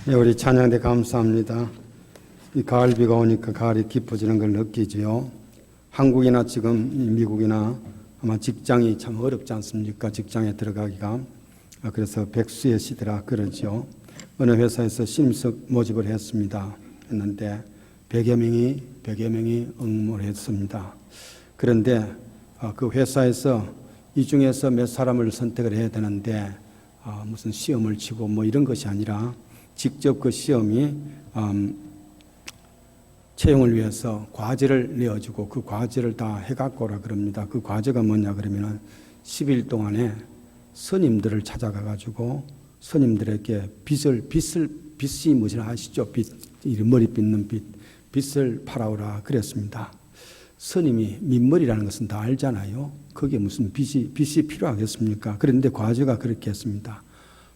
예, 우리 찬양대 감사합니다. 이 가을비가 오니까 가을이 깊어지는 걸 느끼지요. 한국이나 지금 미국이나 아마 직장이 참 어렵지 않습니까? 직장에 들어가기가. 그래서 백수의 시대라 그러죠. 어느 회사에서 신입석 모집을 했는데 100여 명이 응모를 했습니다. 그런데 그 회사에서 이 중에서 몇 사람을 선택을 해야 되는데 무슨 시험을 치고 뭐 이런 것이 아니라 직접 그 시험이 채용을 위해서 과제를 내어주고 그 과제를 다 해갖고 오라 그럽니다. 그 과제가 뭐냐 그러면은 10일 동안에 스님들을 찾아가가지고 스님들에게 빚이 무엇이라 아시죠? 머리 빚는 빚을 팔아오라 그랬습니다. 스님이 민머리라는 것은 다 알잖아요. 그게 무슨 빚이 필요하겠습니까? 그런데 과제가 그렇게 했습니다.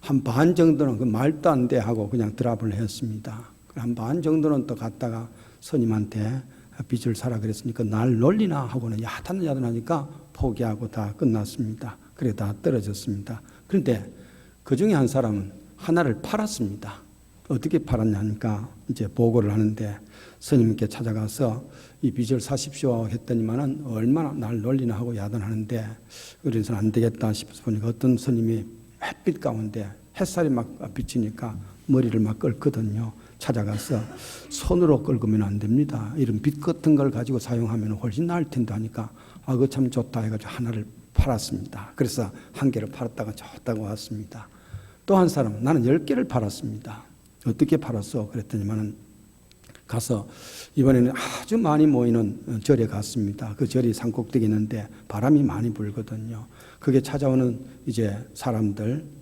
한 반 정도는 그 말도 안 돼 하고 그냥 드랍을 했습니다. 한 반 정도는 또 갔다가 스님한테 빚을 사라 그랬으니까 날 놀리나 하고는 야단하니까 포기하고 다 끝났습니다. 그래 다 떨어졌습니다. 그런데 그 중에 한 사람은 하나를 팔았습니다. 어떻게 팔았냐 하니까 이제 보고를 하는데 스님께 찾아가서 이 빚을 사십시오 했더니만은 얼마나 날 놀리나 하고 야단하는데 그래서 안 되겠다 싶어서 보니까 어떤 스님이 햇빛 가운데 햇살이 막 비치니까 머리를 막 긁거든요. 찾아가서 손으로 긁으면 안 됩니다. 이런 빗 같은 걸 가지고 사용하면 훨씬 나을 텐데 하니까 그거 참 좋다 해가지고 하나를 팔았습니다. 그래서 한 개를 팔았다가 좋다고 왔습니다. 또 한 사람은 나는 10개를 팔았습니다. 어떻게 팔았어? 그랬더니만은 가서 이번에는 아주 많이 모이는 절에 갔습니다. 그 절이 산꼭대기 있는데 바람이 많이 불거든요. 그게 찾아오는 이제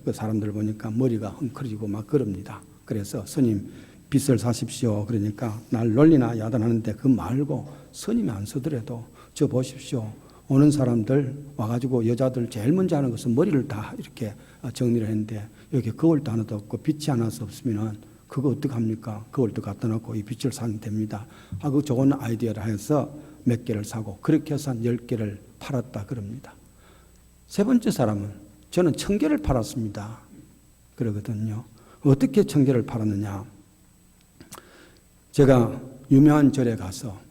그 사람들 보니까 머리가 헝클어지고 막 그럽니다. 그래서 스님 빚을 사십시오. 그러니까 날 놀리나 야단하는데 그 말고 스님이 안 서더라도 저 보십시오. 오는 사람들 와가지고 여자들 제일 먼저 하는 것은 머리를 다 이렇게 정리를 했는데 여기 거울도 하나도 없고 빛이 하나도 없으면은 그거 어떡합니까? 그걸도 갖다 놓고 이 빛을 사면 됩니다. 그 좋은 아이디어를 해서 몇 개를 사고 그렇게 해서 한 10개를 팔았다 그럽니다. 세 번째 사람은 저는 1000개를 팔았습니다. 그러거든요. 어떻게 1000개를 팔았느냐? 제가 유명한 절에 가서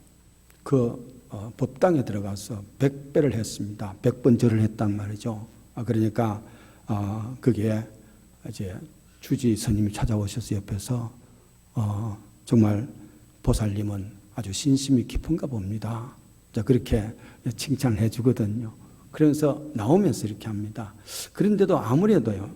법당에 들어가서 100배를 했습니다. 100번 절을 했단 말이죠. 그러니까 그게 이제 주지 스님이 찾아오셔서 옆에서 정말 보살님은 아주 신심이 깊은가 봅니다. 그렇게 칭찬을 해주거든요. 그러면서 나오면서 이렇게 합니다. 그런데도 아무래도요,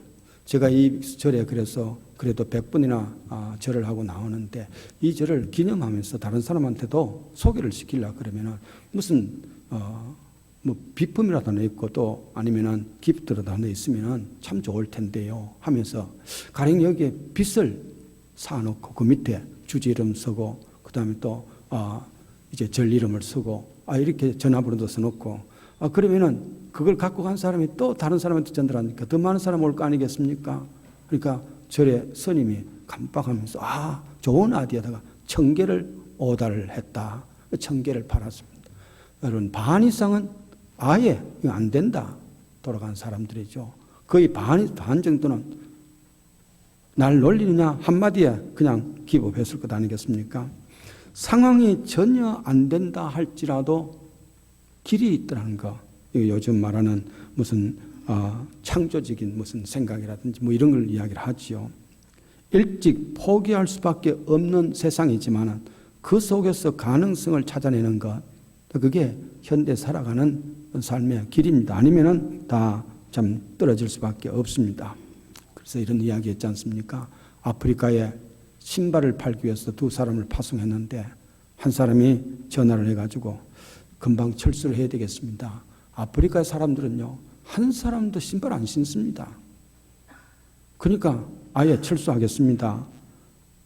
제가 이 절에 그래서 그래도 100번이나 절을 하고 나오는데 이 절을 기념하면서 다른 사람한테도 소개를 시키려고 그러면은 무슨 뭐 비품이라도 하나 있고 또 아니면은 기프트라도 하나 있으면은 참 좋을 텐데요 하면서 가령 여기에 빚을 사놓고 그 밑에 주지 이름 쓰고 그 다음에 또 이제 절 이름을 쓰고 이렇게 전화번호도 써놓고 그러면은 그걸 갖고 간 사람이 또 다른 사람한테 전달하니까 더 많은 사람 올 거 아니겠습니까? 그러니까 절에 스님이 깜빡하면서 좋은 아이디어다가 1000개를 오달을 했다. 1000개를 팔았습니다. 여러분 반 이상은 아예 이거 안 된다 돌아간 사람들이죠. 거의 반 정도는 날 놀리느냐 한마디에 그냥 기법했을 것 아니겠습니까? 상황이 전혀 안 된다 할지라도 길이 있더라는 거. 요즘 말하는 무슨 창조적인 무슨 생각이라든지 뭐 이런 걸 이야기를 하지요. 일찍 포기할 수밖에 없는 세상이지만 그 속에서 가능성을 찾아내는 것, 그게 현대 살아가는 삶의 길입니다. 아니면은 다 참 떨어질 수밖에 없습니다. 그래서 이런 이야기 했지 않습니까? 아프리카에 신발을 팔기 위해서 두 사람을 파송했는데 한 사람이 전화를 해가지고 금방 철수를 해야 되겠습니다. 아프리카 사람들은요, 한 사람도 신발 안 신습니다. 그러니까 아예 철수하겠습니다.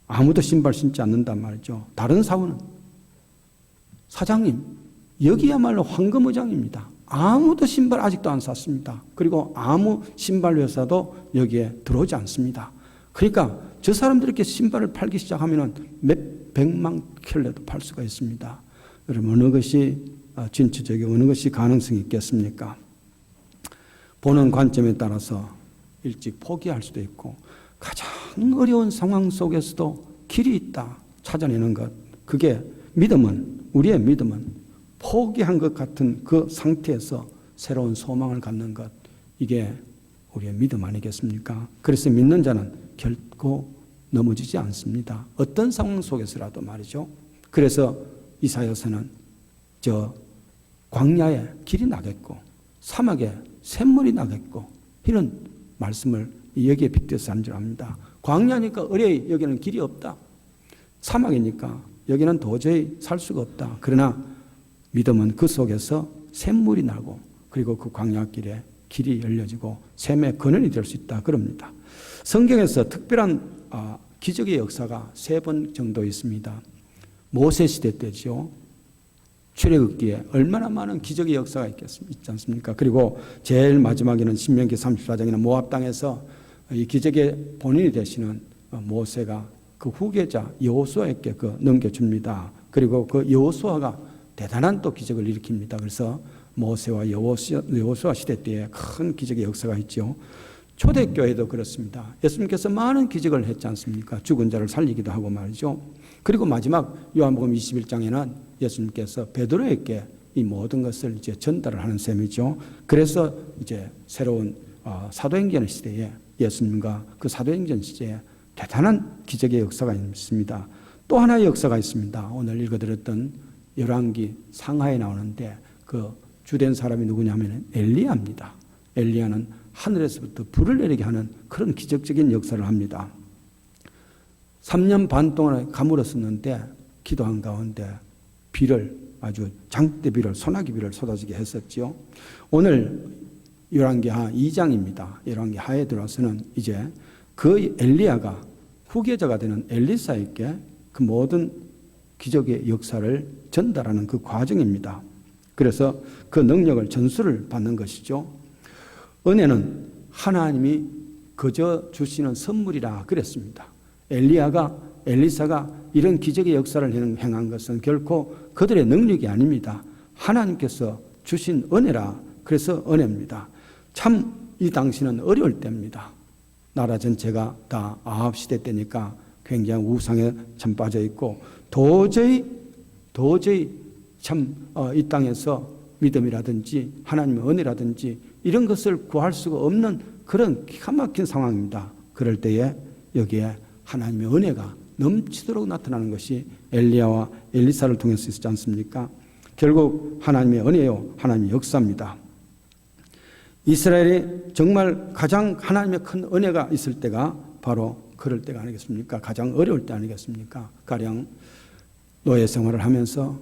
아무도 신발 신지 않는단 말이죠. 다른 사원은 사장님, 여기야말로 황금어장입니다. 아무도 신발 아직도 안 샀습니다. 그리고 아무 신발 회사도 여기에 들어오지 않습니다. 그러니까 저 사람들에게 신발을 팔기 시작하면 몇 백만 켤레도 팔 수가 있습니다. 여러분 어느 것이 진취적이고 어느 것이 가능성이 있겠습니까? 보는 관점에 따라서 일찍 포기할 수도 있고 가장 어려운 상황 속에서도 길이 있다 찾아내는 것, 그게 믿음은, 우리의 믿음은 포기한 것 같은 그 상태에서 새로운 소망을 갖는 것, 이게 우리의 믿음 아니겠습니까? 그래서 믿는 자는 결코 넘어지지 않습니다. 어떤 상황 속에서라도 말이죠. 그래서 이사야서는 저 광야에 길이 나겠고 사막에 샘물이 나겠고 이런 말씀을 여기에 빗대서 한 줄 압니다. 광야니까 어레이 여기는 길이 없다. 사막이니까 여기는 도저히 살 수가 없다. 그러나 믿음은 그 속에서 샘물이 나고 그리고 그 광야길에 길이 열려지고 샘의 근원이 될 수 있다 그럽니다. 성경에서 특별한 기적의 역사가 3번 정도 있습니다. 모세 시대 때죠. 출애굽기에 얼마나 많은 기적의 역사가 있지 않습니까? 그리고 제일 마지막에는 신명기 34장에는 모압 땅에서 이 기적의 본인이 되시는 모세가 그 후계자 여호수아에게 넘겨줍니다. 그리고 그 여호수아가 대단한 또 기적을 일으킵니다. 그래서 모세와 여호수아 시대 때에 큰 기적의 역사가 있죠. 초대교회도 그렇습니다. 예수님께서 많은 기적을 했지 않습니까? 죽은 자를 살리기도 하고 말이죠. 그리고 마지막 요한복음 21장에는 예수님께서 베드로에게 이 모든 것을 이제 전달을 하는 셈이죠. 그래서 이제 새로운 사도행전 시대에 예수님과 그 사도행전 시대에 대단한 기적의 역사가 있습니다. 또 하나의 역사가 있습니다. 오늘 읽어드렸던 열왕기 상하에 나오는데 그 주된 사람이 누구냐면 엘리야입니다. 엘리야는 하늘에서부터 불을 내리게 하는 그런 기적적인 역사를 합니다. 3년 반 동안 가물었었는데 기도한 가운데 비를 아주 장대비를 소나기 비를 쏟아지게 했었죠. 오늘 열왕기하 2장입니다. 열왕기하에 들어서는 이제 그 엘리야가 후계자가 되는 엘리사에게 그 모든 기적의 역사를 전달하는 그 과정입니다. 그래서 그 능력을 전수를 받는 것이죠. 은혜는 하나님이 거저 주시는 선물이라 그랬습니다. 엘리사가 이런 기적의 역사를 행한 것은 결코 그들의 능력이 아닙니다. 하나님께서 주신 은혜라 그래서 은혜입니다. 참 이 당시는 어려울 때입니다. 나라 전체가 다 아합 시대 때니까 굉장히 우상에 참 빠져 있고 도저히 참 이 땅에서 믿음이라든지 하나님의 은혜라든지 이런 것을 구할 수가 없는 그런 기가 막힌 상황입니다. 그럴 때에 여기에 하나님의 은혜가 넘치도록 나타나는 것이 엘리야와 엘리사를 통해서 있었지 않습니까? 결국 하나님의 은혜요, 하나님의 역사입니다. 이스라엘이 정말 가장 하나님의 큰 은혜가 있을 때가 바로 그럴 때가 아니겠습니까? 가장 어려울 때 아니겠습니까? 가령 노예 생활을 하면서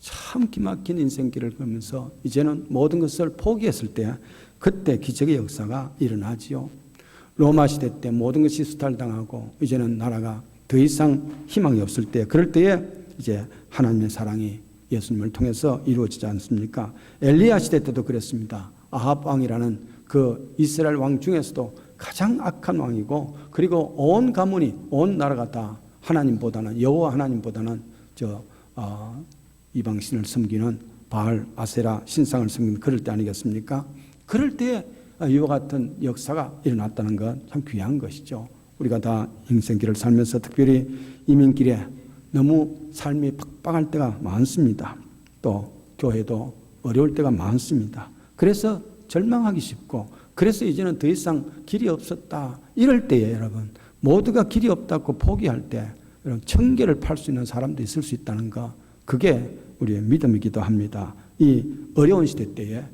참 기막힌 인생길을 걸으면서 이제는 모든 것을 포기했을 때 그때 기적의 역사가 일어나지요. 로마 시대 때 모든 것이 수탈당하고 이제는 나라가 더 이상 희망이 없을 때 그럴 때에 이제 하나님의 사랑이 예수님을 통해서 이루어지지 않습니까? 엘리야 시대 때도 그랬습니다. 아합 왕이라는 그 이스라엘 왕 중에서도 가장 악한 왕이고 그리고 온 가문이 온 나라가 다 하나님보다는 여호와 하나님보다는 이방신을 섬기는 바알 아세라 신상을 섬기는 그럴 때 아니겠습니까? 그럴 때에 이와 같은 역사가 일어났다는 건 참 귀한 것이죠. 우리가 다 인생길을 살면서 특별히 이민길에 너무 삶이 팍팍할 때가 많습니다. 또 교회도 어려울 때가 많습니다. 그래서 절망하기 쉽고 그래서 이제는 더 이상 길이 없었다. 이럴 때에 여러분 모두가 길이 없다고 포기할 때 여러분 청계를 팔 수 있는 사람도 있을 수 있다는 거 그게 우리의 믿음이기도 합니다. 이 어려운 시대 때에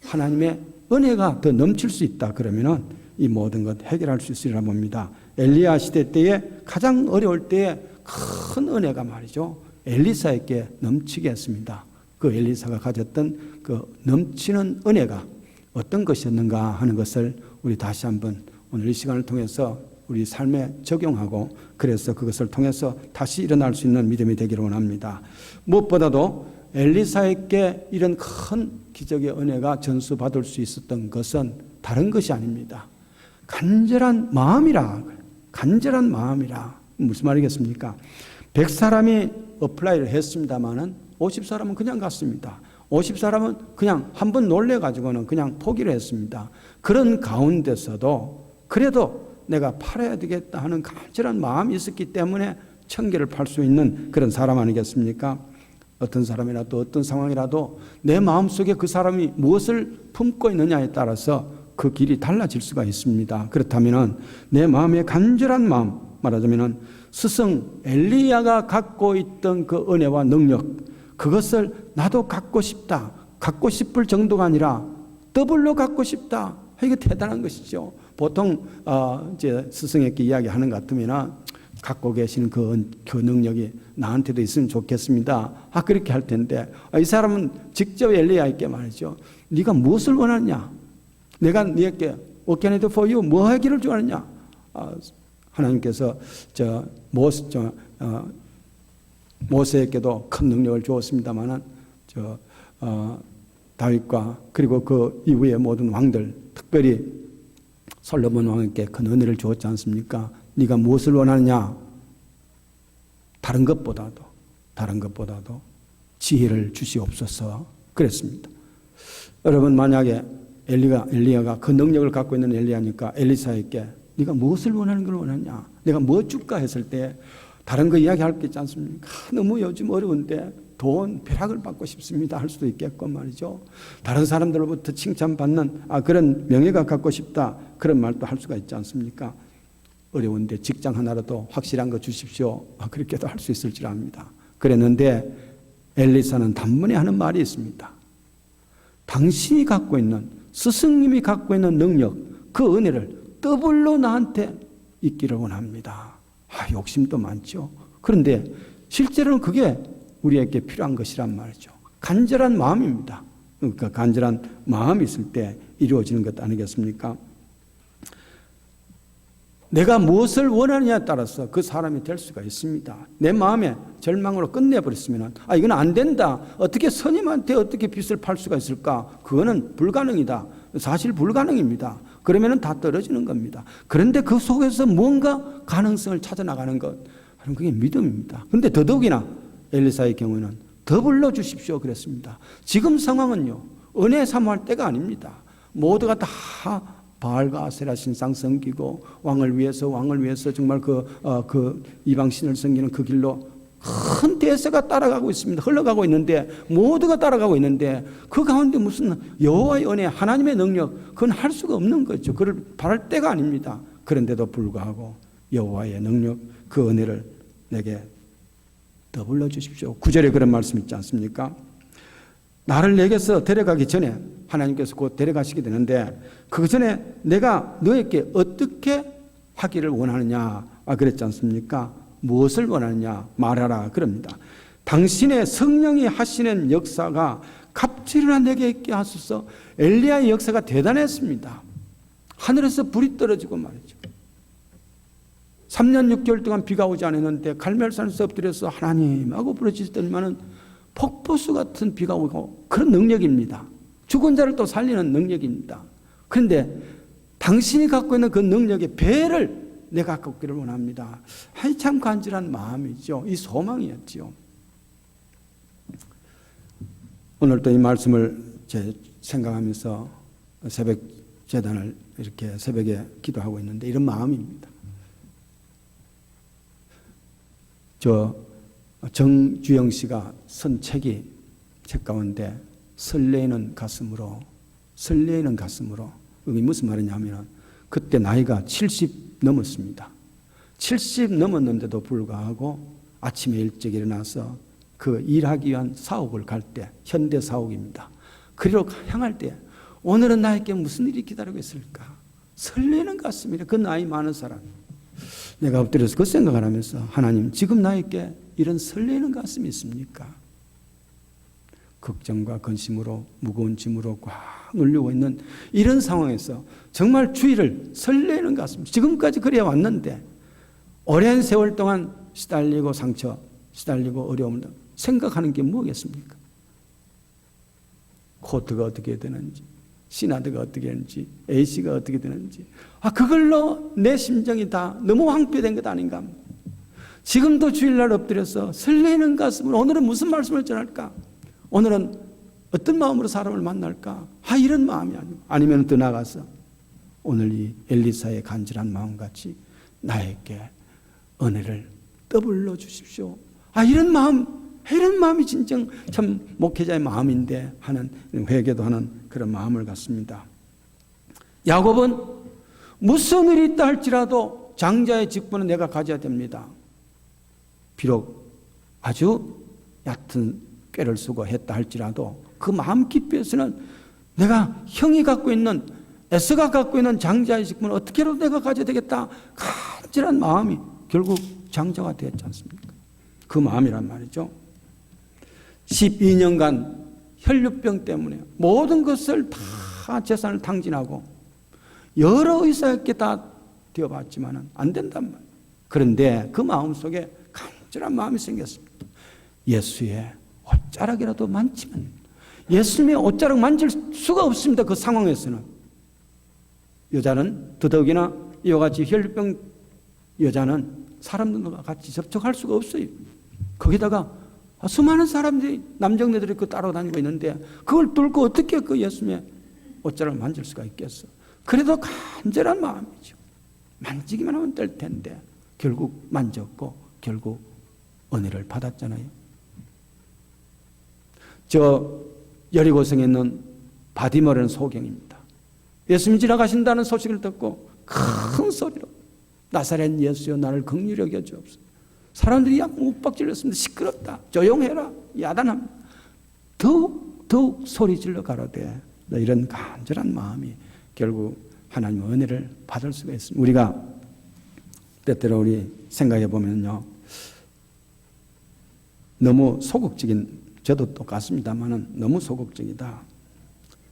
하나님의 은혜가 더 넘칠 수 있다 그러면은 이 모든 것 해결할 수 있으리라 봅니다. 엘리야 시대 때에 가장 어려울 때에 큰 은혜가 말이죠. 엘리사에게 넘치게 했습니다. 그 엘리사가 가졌던 그 넘치는 은혜가 어떤 것이었는가 하는 것을 우리 다시 한번 오늘 이 시간을 통해서 우리 삶에 적용하고 그래서 그것을 통해서 다시 일어날 수 있는 믿음이 되기를 원합니다. 무엇보다도 엘리사에게 이런 큰 기적의 은혜가 전수받을 수 있었던 것은 다른 것이 아닙니다. 간절한 마음이라. 무슨 말이겠습니까? 100사람이 어플라이를 했습니다마는 50사람은 그냥 갔습니다. 50사람은 그냥 한번 놀래가지고는 그냥 포기를 했습니다. 그런 가운데서도 그래도 내가 팔아야 되겠다 하는 간절한 마음이 있었기 때문에 청계를 팔 수 있는 그런 사람 아니겠습니까? 어떤 사람이라도 어떤 상황이라도 내 마음속에 그 사람이 무엇을 품고 있느냐에 따라서 그 길이 달라질 수가 있습니다. 그렇다면 내 마음의 간절한 마음, 말하자면 스승 엘리야가 갖고 있던 그 은혜와 능력, 그것을 나도 갖고 싶다. 갖고 싶을 정도가 아니라 더블로 갖고 싶다. 이게 대단한 것이죠. 보통 이제 스승에게 이야기하는 것 같으면 갖고 계신 그 능력이 나한테도 있으면 좋겠습니다. 그렇게 할 텐데 이 사람은 직접 엘리야에게 말이죠. 네가 무엇을 원하냐? 내가 네게 What can I do for you? 뭐 하기를 좋아하느냐? 하나님께서 모세에게도 큰 능력을 주었습니다만은 다윗과 그리고 그 이후의 모든 왕들, 특별히 솔로몬 왕에게 큰 은혜를 주었지 않습니까? 네가 무엇을 원하느냐? 다른 것보다도 지혜를 주시옵소서 그랬습니다. 여러분, 만약에 엘리야가 그 능력을 갖고 있는 엘리야니까 엘리사에게 네가 무엇을 원하는 걸 원하냐? 내가 뭐 줄까 했을 때 다른 거 이야기할 게 있지 않습니까? 너무 요즘 어려운데 돈, 벼락을 받고 싶습니다 할 수도 있겠고 말이죠. 다른 사람들로부터 칭찬받는 그런 명예가 갖고 싶다 그런 말도 할 수가 있지 않습니까? 어려운데 직장 하나라도 확실한 거 주십시오. 그렇게도 할 수 있을 줄 압니다. 그랬는데 엘리사는 단번에 하는 말이 있습니다. 당신이 갖고 있는, 스승님이 갖고 있는 능력, 그 은혜를 더블로 나한테 있기를 원합니다. 욕심도 많죠. 그런데 실제로는 그게 우리에게 필요한 것이란 말이죠. 간절한 마음입니다. 그러니까 간절한 마음이 있을 때 이루어지는 것 아니겠습니까? 내가 무엇을 원하느냐에 따라서 그 사람이 될 수가 있습니다. 내 마음에 절망으로 끝내버렸으면 이건 안 된다. 어떻게 스님한테 어떻게 빚을 팔 수가 있을까? 그거는 불가능이다. 사실 불가능입니다. 그러면 다 떨어지는 겁니다. 그런데 그 속에서 뭔가 가능성을 찾아나가는 것, 그게 믿음입니다. 그런데 더더욱이나 엘리사의 경우는 더불러 주십시오 그랬습니다. 지금 상황은요, 은혜 사모할 때가 아닙니다. 모두가 다 바알과 아세라 신상 섬기고 왕을 위해서 정말 그 이방신을 섬기는 그 길로 큰 대세가 따라가고 있습니다. 흘러가고 있는데, 모두가 따라가고 있는데 그 가운데 무슨 여호와의 은혜, 하나님의 능력, 그건 할 수가 없는 거죠. 그걸 바랄 때가 아닙니다. 그런데도 불구하고 여호와의 능력, 그 은혜를 내게 더불러 주십시오. 9절에 그런 말씀 있지 않습니까? 나를 내게서 데려가기 전에 하나님께서 곧 데려가시게 되는데 그 전에 내가 너에게 어떻게 하기를 원하느냐 그랬지 않습니까? 무엇을 원하느냐 말하라 그럽니다. 당신의 성령이 하시는 역사가 갑질이나 내게 있게 하소서. 엘리야의 역사가 대단했습니다. 하늘에서 불이 떨어지고 말이죠. 3년 6개월 동안 비가 오지 않았는데 갈멜산에서 엎드려서 하나님하고 부르짖더니만은 폭포수 같은 비가 오고, 그런 능력입니다. 죽은 자를 또 살리는 능력입니다. 그런데 당신이 갖고 있는 그 능력의 배를 내가 갖기를 원합니다. 참 간절한 마음이죠. 이 소망이었죠. 오늘 또 이 말씀을 생각하면서 새벽 제단을 이렇게 새벽에 기도하고 있는데 이런 마음입니다. 정주영 씨가 쓴 책 가운데 설레이는 가슴으로, 이게 무슨 말이냐면 그때 나이가 70 넘었습니다. 70 넘었는데도 불구하고 아침에 일찍 일어나서 그 일하기 위한 사옥을 갈 때, 현대 사옥입니다. 그리로 향할 때 오늘은 나에게 무슨 일이 기다리고 있을까? 설레는 가슴이래. 그 나이 많은 사람. 내가 엎드려서 그 생각을 하면서, 하나님, 지금 나에게 이런 설레는 가슴이 있습니까? 걱정과 근심으로, 무거운 짐으로 꽉 눌리고 있는 이런 상황에서 정말 주의를 설레는 가슴, 지금까지 그래 왔는데 오랜 세월 동안 시달리고 시달리고 어려움을 생각하는 게 뭐겠습니까? 코트가 어떻게 되는지, 시나드가 어떻게 되는지, A씨가 어떻게 되는지, 그걸로 내 심정이 다 너무 황폐된 것 아닌가? 지금도 주일날 엎드려서 설레는 가슴으로 오늘은 무슨 말씀을 전할까? 오늘은 어떤 마음으로 사람을 만날까? 이런 마음이 아니고, 아니면 더 나가서 오늘 이 엘리사의 간절한 마음같이 나에게 은혜를 떠불러 주십시오. 이런 마음이 진정 참 목회자의 마음인데 하는, 회개도 하는 그런 마음을 갖습니다. 야곱은 무슨 일이 있다 할지라도 장자의 직분은 내가 가져야 됩니다. 비록 아주 얕은 꾀를 쓰고 했다 할지라도 그 마음 깊이에서는 내가 형이 갖고 있는, 에서가 갖고 있는 장자의 직분을 어떻게라도 내가 가져야 되겠다, 간절한 마음이 결국 장자가 되었지 않습니까? 그 마음이란 말이죠. 12년간 혈류병 때문에 모든 것을 다 재산을 탕진하고 여러 의사에게 다 되어봤지만 안 된단 말이에요. 그런데 그 마음속에 간절한 마음이 생겼습니다. 예수의 옷자락이라도 만지면, 예수님의 옷자락 만질 수가 없습니다. 그 상황에서는. 여자는 더더욱이나 이와 같이 혈류병 여자는 사람들과 같이 접촉할 수가 없어요. 거기다가 수많은 사람들이, 남정네들이 그 따라다니고 있는데 그걸 뚫고 어떻게 그 예수님의 옷자락을 만질 수가 있겠어. 그래도 간절한 마음이죠. 만지기만 하면 될 텐데 결국 만졌고 결국 은혜를 받았잖아요. 저 여리고성에 있는 바디머라는 소경입니다. 예수님이 지나가신다는 소식을 듣고 큰 소리로 나사렛 예수여 나를 긍휼히 여겨 주옵소서. 사람들이 약 욱박질렀습니다. 시끄럽다, 조용해라, 야단합니다. 더욱 소리 질러 가로되, 이런 간절한 마음이 결국 하나님의 은혜를 받을 수가 있습니다. 우리가 때때로 우리 생각해 보면요, 너무 소극적인, 저도 똑같습니다만은 너무 소극적이다.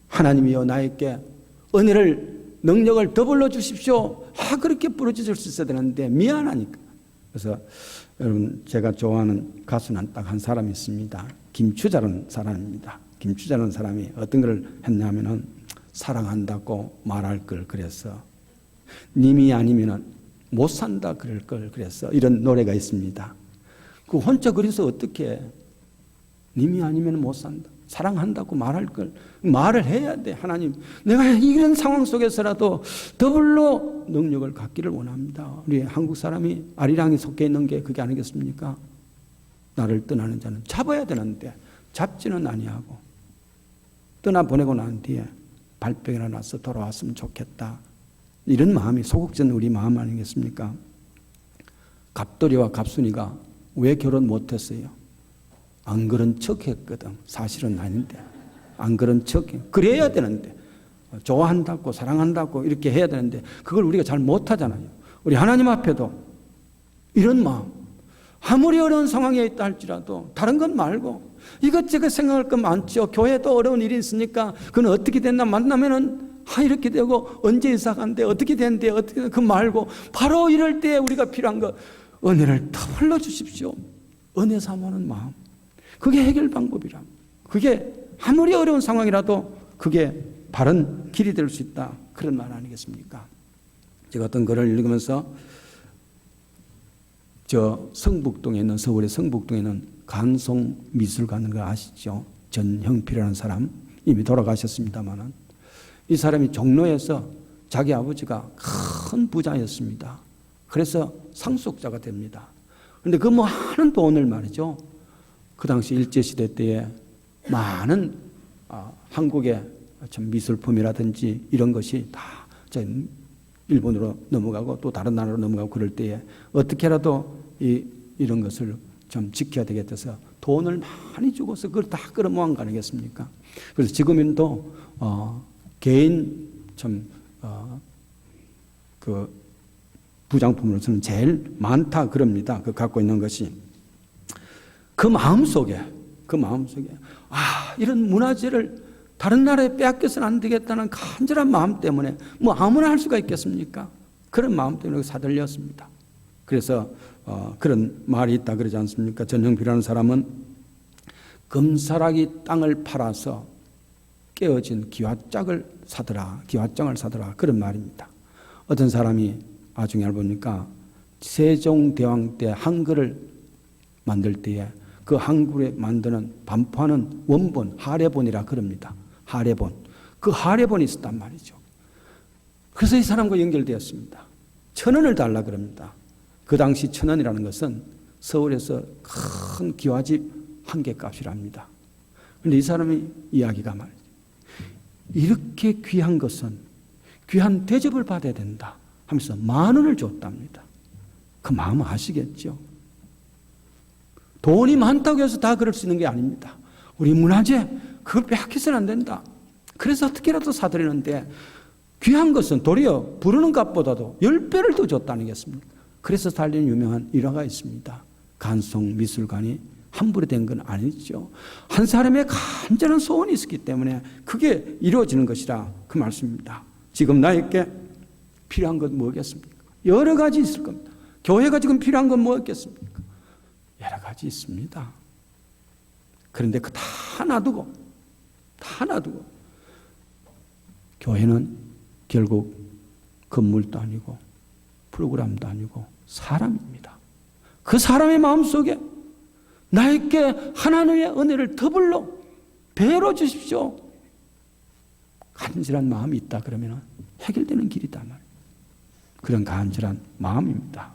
하나님이여 나에게 은혜를, 능력을 더불러 주십시오. 그렇게 부르짖을 수 있어야 되는데 미안하니까. 그래서 여러분, 제가 좋아하는 가수는 딱 한 사람이 있습니다. 김추자라는 사람입니다. 김추자라는 사람이 어떤 걸 했냐면은 사랑한다고 말할 걸 그래서, 님이 아니면은 못 산다 그럴 걸 그래서, 이런 노래가 있습니다. 그 혼자 그래서 어떻게 님이 아니면 못 산다, 사랑한다고 말할 걸 말을 해야 돼. 하나님, 내가 이런 상황 속에서라도 더불로 능력을 갖기를 원합니다. 우리 한국 사람이 아리랑이 속해 있는 게 그게 아니겠습니까? 나를 떠나는 자는 잡아야 되는데 잡지는 아니하고 떠나보내고 난 뒤에 발병이나 나서 돌아왔으면 좋겠다, 이런 마음이 소극적인 우리 마음 아니겠습니까? 갑돌이와 갑순이가 왜 결혼 못했어요? 안 그런 척 했거든. 사실은 아닌데 안 그런 척 해. 그래야 되는데, 좋아한다고 사랑한다고 이렇게 해야 되는데 그걸 우리가 잘 못하잖아요. 우리 하나님 앞에도 이런 마음, 아무리 어려운 상황에 있다 할지라도 다른 건 말고 이것저것 생각할 것 많죠. 교회도 어려운 일이 있으니까 그건 어떻게 됐나, 만나면은 이렇게 되고 언제 이사 간대, 어떻게 된대, 어떻게, 그 말고 바로 이럴 때 우리가 필요한 거, 은혜를 더 흘러주십시오. 은혜 사모하는 마음, 그게 해결 방법이라. 그게 아무리 어려운 상황이라도 그게 바른 길이 될 수 있다, 그런 말 아니겠습니까? 제가 어떤 글을 읽으면서 저 성북동에 있는, 서울의 성북동에 있는 간송미술관을 아시죠? 전형필이라는 사람, 이미 돌아가셨습니다만은 이 사람이 종로에서 자기 아버지가 큰 부자였습니다. 그래서 상속자가 됩니다. 그런데 그 많은 돈을 말이죠, 그 당시 일제시대 때에 많은 한국의 참 미술품이라든지 이런 것이 다 일본으로 넘어가고 또 다른 나라로 넘어가고 그럴 때에 어떻게라도 이런 것을 좀 지켜야 되겠어서 돈을 많이 주고서 그걸 다 끌어모은 거 아니겠습니까? 그래서 지금은 또 개인 그 부장품으로서는 제일 많다 그럽니다. 그 갖고 있는 것이. 그 마음속에 이런 문화재를 다른 나라에 빼앗겨서는 안 되겠다는 간절한 마음 때문에 뭐 아무나 할 수가 있겠습니까? 그런 마음 때문에 사들렸습니다. 그래서 그런 말이 있다 그러지 않습니까? 전형필이라는 사람은 금사라기 땅을 팔아서 깨어진 기와장을 사더라, 그런 말입니다. 어떤 사람이 나중에 알아보니까 세종대왕 때 한글을 만들 때에 그 한글에 만드는 반포하는 원본 하례본이라 그럽니다. 하례본. 그 하례본이 있었단 말이죠. 그래서 이 사람과 연결되었습니다. 1,000원을 달라 그럽니다. 그 당시 1,000원이라는 것은 서울에서 큰 기와집 한 개 값이랍니다. 그런데 이 사람의 이야기가 말이죠. 이렇게 귀한 것은 귀한 대접을 받아야 된다 하면서 10,000원을 줬답니다. 그 마음 아시겠죠? 돈이 많다고 해서 다 그럴 수 있는 게 아닙니다. 우리 문화재 그걸 빼앗겨서는 안 된다. 그래서 어떻게라도 사드리는데 귀한 것은 도리어 부르는 값보다도 10배를 더 줬다는 겠습니까? 그래서 달린 유명한 일화가 있습니다. 간송미술관이 함부로 된 건 아니죠. 한 사람의 간절한 소원이 있었기 때문에 그게 이루어지는 것이라 그 말씀입니다. 지금 나에게 필요한 건 뭐겠습니까? 여러 가지 있을 겁니다. 교회가 지금 필요한 건 뭐겠습니까? 여러 가지 있습니다. 그런데 그 다 놔두고 교회는 결국 건물도 아니고 프로그램도 아니고 사람입니다. 그 사람의 마음속에 나에게 하나님의 은혜를 더불로 배로 주십시오. 간절한 마음이 있다 그러면 해결되는 길이다 말이에요. 그런 간절한 마음입니다.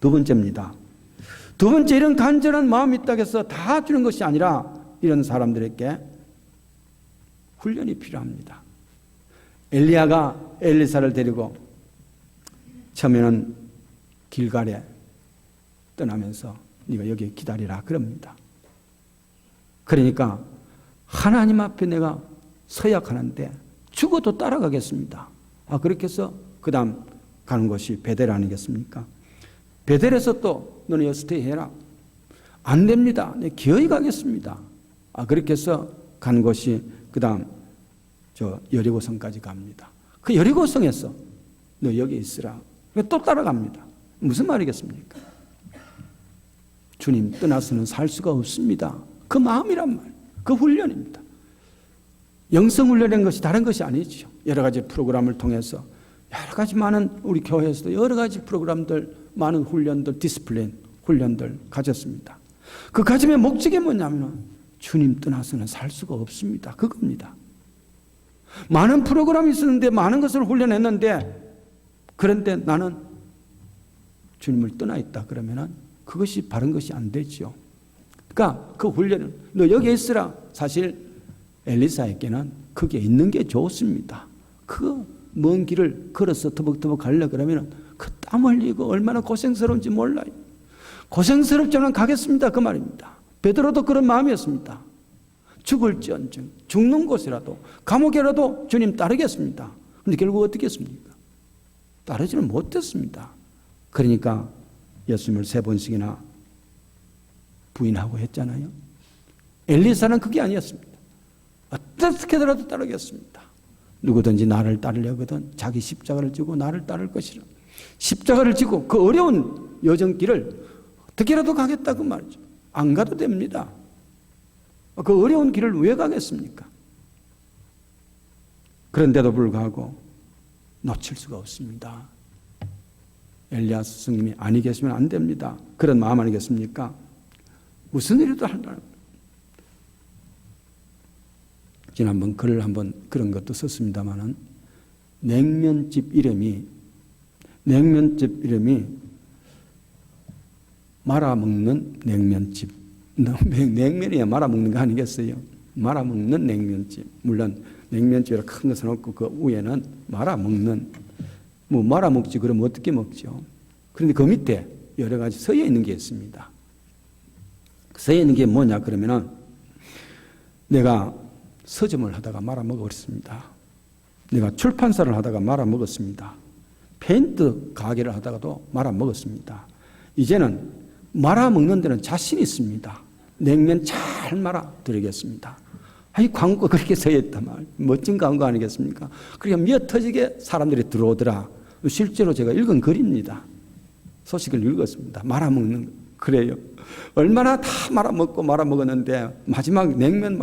두 번째입니다. 두 번째, 이런 간절한 마음이 있다고 해서 다 주는 것이 아니라 이런 사람들에게 훈련이 필요합니다. 엘리야가 엘리사를 데리고 처음에는 길갈에 떠나면서 네가 여기 기다리라 그럽니다. 그러니까 하나님 앞에 내가 서약하는데 죽어도 따라가겠습니다. 그렇게 해서 그 다음 가는 곳이 베델 아니겠습니까? 베델에서 또 너는 여스테이 해라. 안 됩니다. 내 기어이 가겠습니다. 그렇게 해서 간 곳이 그 다음 저 여리고성까지 갑니다. 그 여리고성에서 너 여기 있으라. 또 따라갑니다. 무슨 말이겠습니까? 주님 떠나서는 살 수가 없습니다. 그 마음이란 말, 그 훈련입니다. 영성훈련인 것이 다른 것이 아니죠. 여러 가지 프로그램을 통해서 여러 가지 많은 우리 교회에서도 여러 가지 프로그램들, 많은 훈련들, 디스플레인 훈련들 가졌습니다. 그 가짐의 목적이 뭐냐면 주님 떠나서는 살 수가 없습니다. 그겁니다. 많은 프로그램이 있었는데 많은 것을 훈련했는데 그런데 나는 주님을 떠나 있다 그러면은 그것이 바른 것이 안 되죠. 그러니까 그 훈련은 너 여기 있으라. 사실 엘리사에게는 그게 있는 게 좋습니다. 그 먼 길을 걸어서 터벅터벅 가려고 그러면 그 땀 흘리고 얼마나 고생스러운지 몰라요. 고생스럽지만 가겠습니다. 그 말입니다. 베드로도 그런 마음이었습니다. 죽을지언정 죽는 곳이라도 감옥이라도 주님 따르겠습니다. 그런데 결국 어떻게 했습니까? 따르지는 못했습니다. 그러니까 예수님을 3번씩이나 부인하고 했잖아요. 엘리사는 그게 아니었습니다. 어떻게더라도 따르겠습니다. 누구든지 나를 따르려거든 자기 십자가를 지고 나를 따를 것이라. 십자가를 지고 그 어려운 여정길을 어떻게라도 가겠다 그 말이죠. 안 가도 됩니다. 그 어려운 길을 왜 가겠습니까? 그런데도 불구하고 놓칠 수가 없습니다. 엘리야 스승님이 아니 계시면 안 됩니다. 그런 마음 아니겠습니까? 무슨 일이도 한다. 지난번 글을 한번 그런 것도 썼습니다만은 냉면집 이름이 말아먹는 냉면집. 냉면이야 말아먹는 거 아니겠어요? 말아먹는 냉면집. 물론 냉면집이라 큰 것은 없고 그 위에는 말아먹는, 뭐 말아먹지 그러면 어떻게 먹죠? 그런데 그 밑에 여러 가지 서여 있는 게 있습니다. 서여 있는 게 뭐냐 그러면은 내가 서점을 하다가 말아먹었습니다. 내가 출판사를 하다가 말아먹었습니다. 페인트 가게를 하다가도 말아먹었습니다. 이제는 말아먹는 데는 자신 있습니다. 냉면 잘 말아드리겠습니다. 이 광고 그렇게 써있단 말, 멋진 광고 아니겠습니까? 그러니까 미어 터지게 사람들이 들어오더라. 실제로 제가 읽은 글입니다. 소식을 읽었습니다. 말아먹는 거. 그래요. 얼마나 다 말아먹었는데 마지막 냉면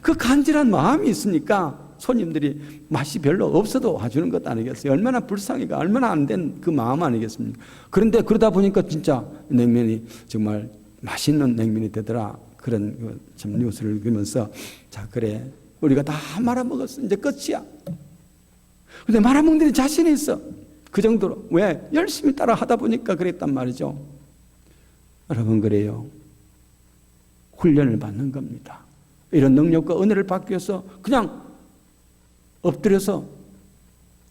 그 간절한 마음이 있으니까 손님들이 맛이 별로 없어도 와주는 것 아니겠어요? 얼마나 불쌍해가 얼마나 안 된 그 마음 아니겠습니까? 그런데 그러다 보니까 진짜 냉면이 정말 맛있는 냉면이 되더라. 그런 참 뉴스를 읽으면서 자 그래 우리가 다 말아먹었어. 이제 끝이야. 근데 마라몽들이 자신이 있어. 그 정도로. 왜? 열심히 따라 하다 보니까 그랬단 말이죠. 여러분, 그래요. 훈련을 받는 겁니다. 이런 능력과 은혜를 받기 위해서 그냥 엎드려서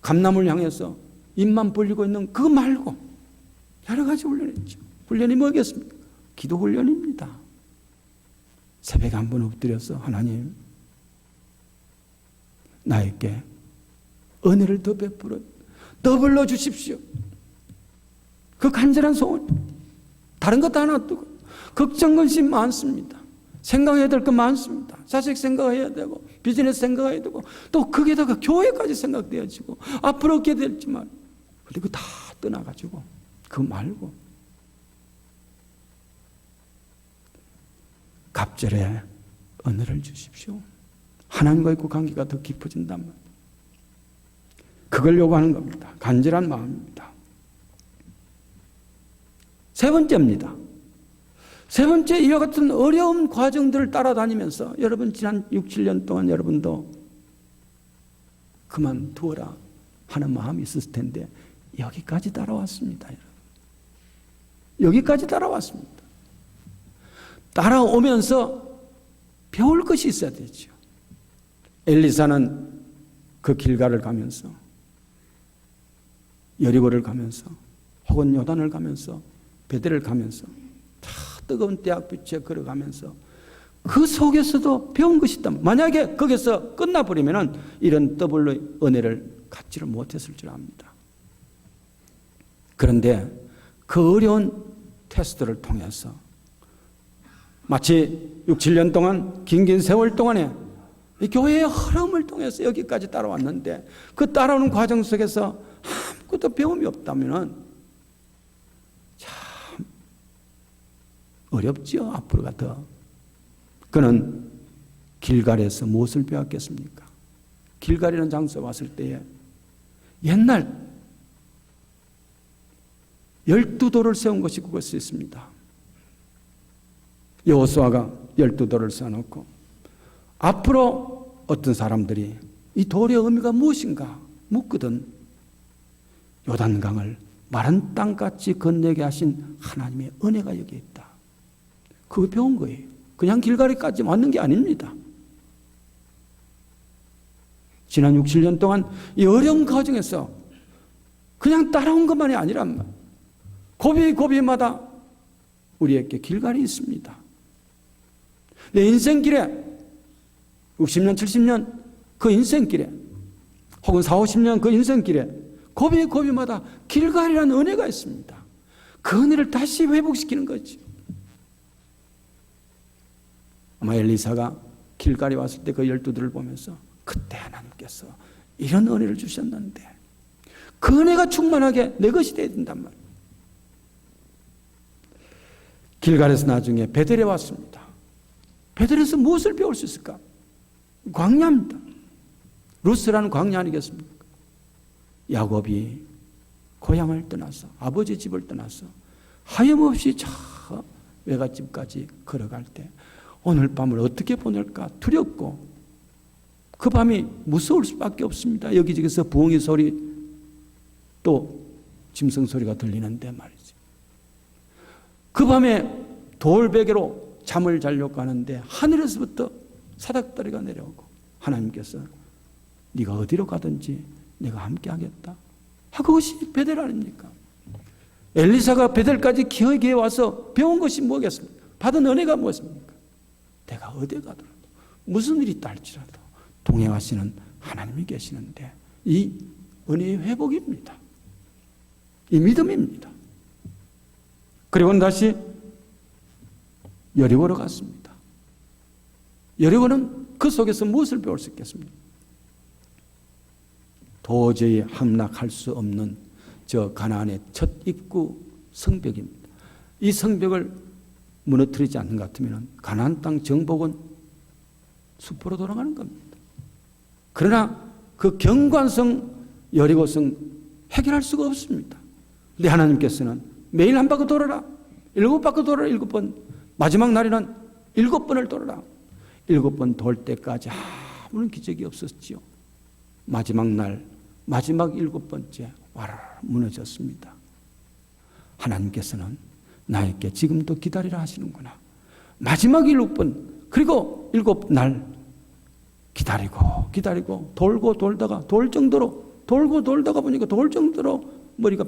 감람을 향해서 입만 벌리고 있는 그거 말고 여러 가지 훈련했죠. 훈련이 뭐겠습니까? 기도 훈련입니다. 새벽에 한 번 엎드려서 하나님, 나에게 은혜를 더 베풀어 더 불러주십시오. 그 간절한 소원. 다른 것 다 놔두고 걱정 근심 많습니다. 생각해야 될 거 많습니다. 자식 생각해야 되고 비즈니스 생각해야 되고 또 거기에다가 교회까지 생각되어지고 앞으로 어떻게 될지 말. 근데 그거 다 떠나가지고 그거 말고 갑절에 은혜를 주십시오. 하나님과의 그 관계가 더 깊어진단 말이에요. 그걸 요구하는 겁니다. 간절한 마음입니다. 세 번째입니다. 세 번째, 이와 같은 어려운 과정들을 따라다니면서 여러분 지난 6, 7년 동안 여러분도 그만두어라 하는 마음이 있었을 텐데 여기까지 따라왔습니다. 여러분. 여기까지 따라왔습니다. 따라오면서 배울 것이 있어야 되죠. 엘리사는 그 길가를 가면서 여리고를 가면서 혹은 요단을 가면서 베델을 가면서 다 뜨거운 태양빛에 걸어가면서 그 속에서도 배운 것이 있다. 만약에 거기서 끝나버리면 이런 더블로 은혜를 갖지를 못했을 줄 압니다. 그런데 그 어려운 테스트를 통해서 마치 6, 7년 동안 긴 세월 동안에 이 교회의 흐름을 통해서 여기까지 따라왔는데 그 따라오는 과정 속에서 아무것도 배움이 없다면 참 어렵지요. 앞으로가 더. 그는 길갈에서 무엇을 배웠겠습니까? 길갈이라는 장소에 왔을 때에 옛날 12돌을 세운 것이 그것이 있습니다. 여호수아가 12돌을 세워놓고 앞으로 어떤 사람들이 이 돌의 의미가 무엇인가 묻거든 요단강을 마른 땅같이 건너게 하신 하나님의 은혜가 여기에 있다. 그거 배운 거예요. 그냥 길갈이까지 왔는 게 아닙니다. 지난 6, 7년 동안 이 어려운 과정에서 그냥 따라온 것만이 아니란 고비고비마다 우리에게 길갈이 있습니다. 내 인생길에 60년, 70년 그 인생길에 혹은 4, 50년 그 인생길에 고비고비마다 길갈이라는 은혜가 있습니다. 그 은혜를 다시 회복시키는 거죠. 아마 엘리사가 길갈이 왔을 때 그 12들을 보면서 그때 하나님께서 이런 은혜를 주셨는데 그 은혜가 충만하게 내 것이 되어야 된단 말이에요. 길갈에서 나중에 베델에 왔습니다. 베델에서 무엇을 배울 수 있을까? 광야입니다. 루스라는 광야 아니겠습니까? 야곱이 고향을 떠나서 아버지 집을 떠나서 하염없이 저 외갓집까지 걸어갈 때 오늘 밤을 어떻게 보낼까 두렵고 그 밤이 무서울 수밖에 없습니다. 여기저기서 부엉이 소리 또 짐승 소리가 들리는데 말이죠. 그 밤에 돌베개로 잠을 자려고 하는데 하늘에서부터 사닥다리가 내려오고 하나님께서 네가 어디로 가든지 내가 함께 하겠다. 그것이 베델 아닙니까? 엘리사가 베델까지 기어기에 와서 배운 것이 뭐겠습니까? 받은 은혜가 무엇입니까? 내가 어디 가더라도 무슨 일이 있다 할지라도 동행하시는 하나님이 계시는데 이 은혜의 회복입니다. 이 믿음입니다. 그리고는 다시 여리고로 갔습니다. 여리고는 그 속에서 무엇을 배울 수 있겠습니까? 도저히 함락할 수 없는 저 가나안의 첫 입구 성벽입니다. 이 성벽을 무너뜨리지 않는 것 같으면 가나안 땅 정복은 숲으로 돌아가는 겁니다. 그러나 그 경관성 여리고성 해결할 수가 없습니다. 근데 하나님께서는 매일 한 바퀴 돌아라. 7바퀴 돌아라. 7번. 마지막 날에는 7번을 돌아라. 7번 돌 때까지 아무런 기적이 없었지요. 마지막 날 마지막 7번째 와르르 무너졌습니다. 하나님께서는 나에게 지금도 기다리라 하시는구나. 마지막 7번, 그리고 7날 기다리고 돌고 돌다가 돌고 돌다가 보니까 돌 정도로 머리가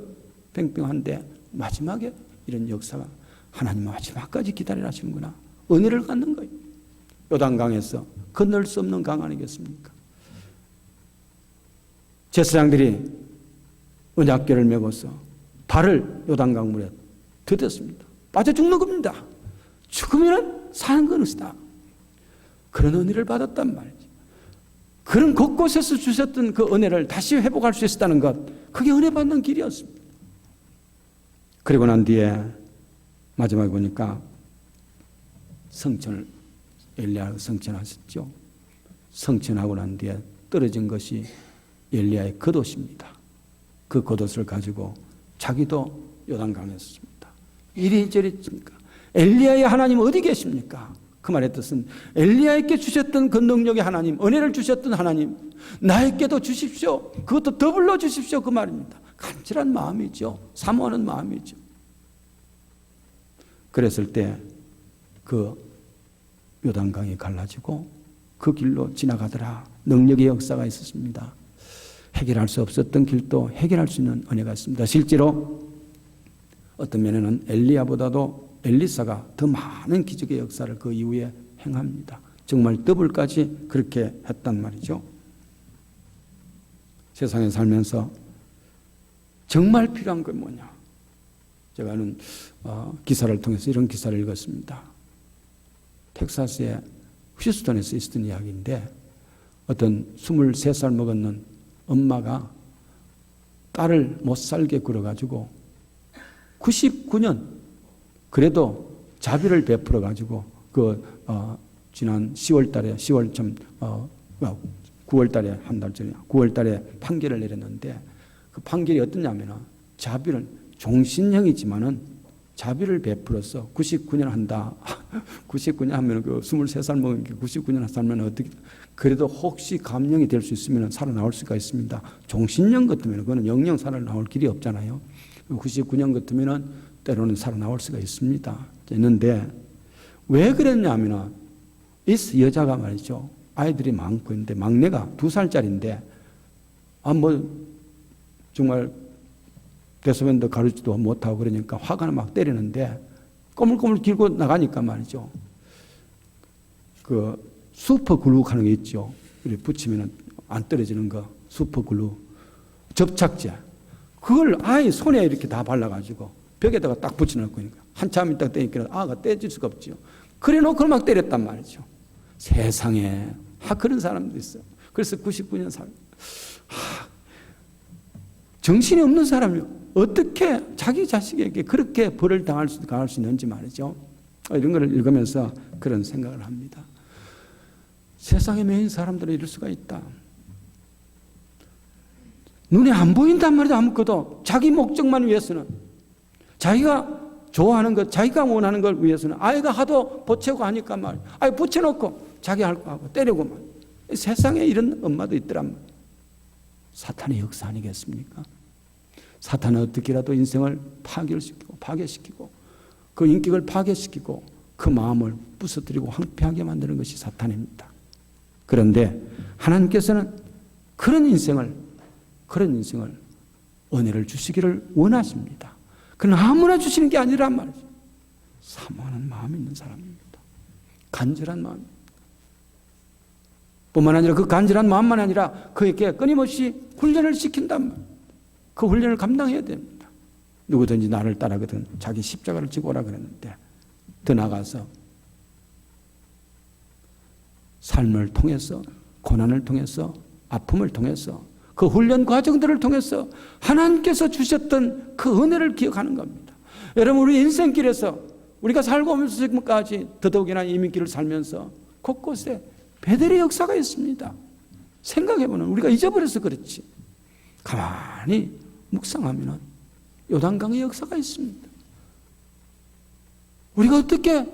팽팽한데 마지막에 이런 역사가 하나님 마지막까지 기다리라 하시는구나. 은혜를 갖는 거예요. 요단강에서 건널 수 없는 강 아니겠습니까? 제사장들이 언약궤를 메고서 발을 요단강 물에 디뎠습니다. 빠져 죽는 겁니다. 죽으면 사는 것이다. 그런 은혜를 받았단 말이죠. 그런 곳곳에서 주셨던 그 은혜를 다시 회복할 수 있었다는 것, 그게 은혜 받는 길이었습니다. 그리고 난 뒤에 마지막에 보니까 엘리야가 성천하셨죠. 성천하고 난 뒤에 떨어진 것이 엘리야의 겉옷입니다. 그 겉옷을 가지고 자기도 요단강에 섰습니다. 이리저리 칩니까? 엘리야의 하나님 어디 계십니까? 그 말의 뜻은 엘리야에게 주셨던 그 능력의 하나님, 은혜를 주셨던 하나님, 나에게도 주십시오. 그것도 더불어 주십시오. 그 말입니다. 간절한 마음이죠. 사모하는 마음이죠. 그랬을 때 그 요단강이 갈라지고 그 길로 지나가더라. 능력의 역사가 있었습니다. 해결할 수 없었던 길도 해결할 수 있는 은혜가 있습니다. 실제로 어떤 면에는 엘리야보다도 엘리사가 더 많은 기적의 역사를 그 이후에 행합니다. 정말 더블까지 그렇게 했단 말이죠. 세상에 살면서 정말 필요한 건 뭐냐? 제가는 기사를 통해서 이런 기사를 읽었습니다. 텍사스의 휴스턴에서 있었던 이야기인데 어떤 23살 먹었는 엄마가 딸을 못 살게 굴어가지고 99년 그래도 자비를 베풀어 가지고 지난 10월 달에 9월 달에 한 달 전에 9월 달에 판결을 내렸는데 그 판결이 어떠냐면은 자비를 종신형이지만은 자비를 베풀어서 99년 한다. 99년 하면 그 23살 먹은 게 99년 살면 어떻게 그래도 혹시 감령이 될 수 있으면 살아나올 수가 있습니다. 종신형 같으면 그거는 영영 살아나올 길이 없잖아요. 99년 같으면 때로는 살아나올 수가 있습니다. 있는데 왜 그랬냐면 이 여자가 말이죠. 아이들이 많고 있는데 막내가 2살짜리인데 정말 대소변도 가르치도 못하고 그러니까 화가 막 때리는데 꼬물꼬물 길고 나가니까 말이죠. 그 슈퍼글루 하는 게 있죠. 이렇게 붙이면 안 떨어지는 거 슈퍼글루 접착제 그걸 아이 손에 이렇게 다 발라가지고 벽에다가 딱 붙여놓고 있으니까 한참 있다 떼니까 아가 떼질 수가 없죠. 그래 놓고 막 때렸단 말이죠. 세상에 그런 사람도 있어요. 그래서 99년 정신이 없는 사람이요. 어떻게 자기 자식에게 그렇게 벌을 당할 수 있는지 말이죠. 이런 걸 읽으면서 그런 생각을 합니다. 세상에 매인 사람들은 이럴 수가 있다. 눈에 안 보인단 말이죠. 아무것도 자기 목적만 위해서는 자기가 좋아하는 것, 자기가 원하는 걸 위해서는 아이가 하도 보채고 하니까 말이야. 아이 붙여놓고 자기 할 거 하고 때리고 말. 세상에 이런 엄마도 있더란 말이야. 사탄의 역사 아니겠습니까? 사탄은 어떻게라도 인생을 파괴시키고 그 인격을 파괴시키고 그 마음을 부서뜨리고 황폐하게 만드는 것이 사탄입니다. 그런데 하나님께서는 그런 인생을 은혜를 주시기를 원하십니다. 그러나 아무나 주시는 게 아니란 말이죠. 사모하는 마음이 있는 사람입니다. 간절한 마음. 뿐만 아니라 그 간절한 마음만 아니라 그에게 끊임없이 훈련을 시킨단 말이에요. 그 훈련을 감당해야 됩니다. 누구든지 나를 따르거든 자기 십자가를 지고 오라 그랬는데 더 나가서 삶을 통해서 고난을 통해서 아픔을 통해서 그 훈련 과정들을 통해서 하나님께서 주셨던 그 은혜를 기억하는 겁니다. 여러분 우리 인생길에서 우리가 살고 오면서 지금까지 더더욱이나 이민길을 살면서 곳곳에 베델의 역사가 있습니다. 생각해보면 우리가 잊어버려서 그렇지. 가만히 묵상하면 요단강의 역사가 있습니다. 우리가 어떻게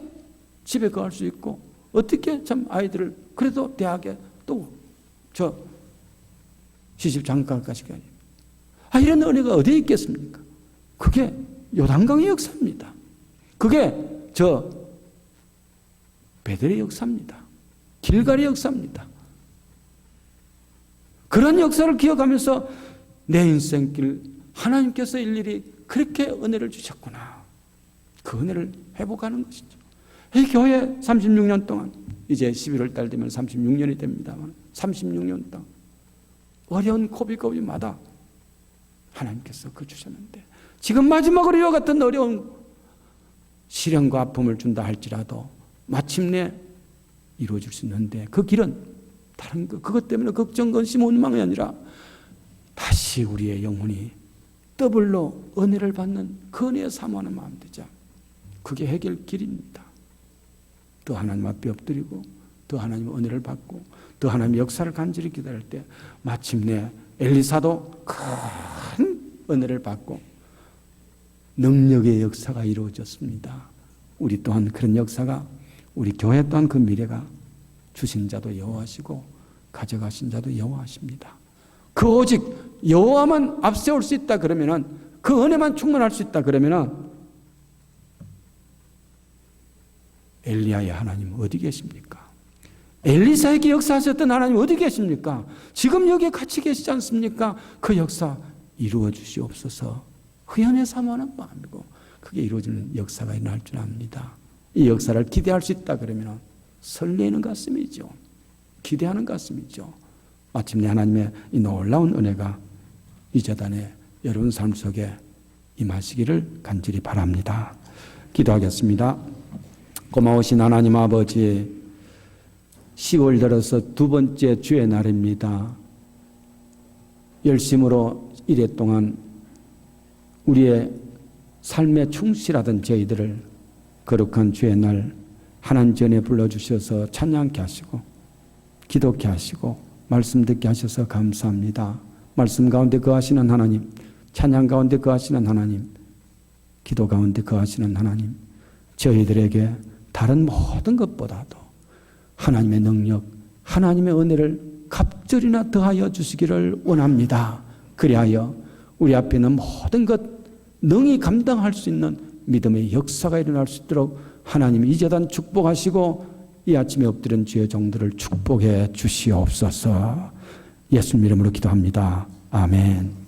집에 갈 수 있고 어떻게 참 아이들을 그래도 대학에 또 시집장가까지 가요. 이런 은혜가 어디에 있겠습니까? 그게 요단강의 역사입니다. 그게 베델의 역사입니다. 길갈의 역사입니다. 그런 역사를 기억하면서 내 인생길 하나님께서 일일이 그렇게 은혜를 주셨구나. 그 은혜를 회복하는 것이죠. 이 교회 36년 동안, 이제 11월 달 되면 36년이 됩니다만 36년 동안 어려운 고비고비마다 하나님께서 그 주셨는데, 지금 마지막으로 이와 같은 어려운 시련과 아픔을 준다 할지라도 마침내 이루어질 수 있는데, 그 길은 다른 것, 그것 때문에 걱정, 근심, 원망이 아니라 다시 우리의 영혼이 더블로 은혜를 받는 그 은혜에 사모하는 마음 되자. 그게 해결길입니다. 더 하나님 앞에 엎드리고 더 하나님의 은혜를 받고 더 하나님의 역사를 간절히 기다릴 때 마침내 엘리사도 큰 은혜를 받고 능력의 역사가 이루어졌습니다. 우리 또한 그런 역사가, 우리 교회 또한 그 미래가 주신 자도 여호와시고 가져가신 자도 여호와십니다. 그 오직 여호와만 앞세울 수 있다 그러면은, 그 은혜만 충만할 수 있다 그러면은 엘리야의 하나님 어디 계십니까? 엘리사에게 역사하셨던 하나님 어디 계십니까? 지금 여기에 같이 계시지 않습니까? 그 역사 이루어 주시옵소서. 후연에 사모하는 마음이고 그게 이루어지는 역사가 일어날 줄 압니다. 이 역사를 기대할 수 있다 그러면 설레는 가슴이죠. 기대하는 가슴이죠. 마침내 하나님의 이 놀라운 은혜가 이 재단에 여러분 삶 속에 임하시기를 간절히 바랍니다. 기도하겠습니다. 고마우신 하나님 아버지, 10월 들어서 두 번째 주의 날입니다. 열심으로 이래 동안 우리의 삶에 충실하던 저희들을 거룩한 주의 날 하나님 전에 불러주셔서 찬양케 하시고 기도케 하시고 말씀 듣게 하셔서 감사합니다. 말씀 가운데 거하시는 하나님, 찬양 가운데 거하시는 하나님, 기도 가운데 거하시는 하나님, 저희들에게 다른 모든 것보다도 하나님의 능력, 하나님의 은혜를 갑절이나 더하여 주시기를 원합니다. 그리하여 우리 앞에 있는 모든 것 능히 감당할 수 있는 믿음의 역사가 일어날 수 있도록 하나님이 이 재단 축복하시고 이 아침에 엎드린 주의 종들을 축복해 주시옵소서. 예수님 이름으로 기도합니다. 아멘.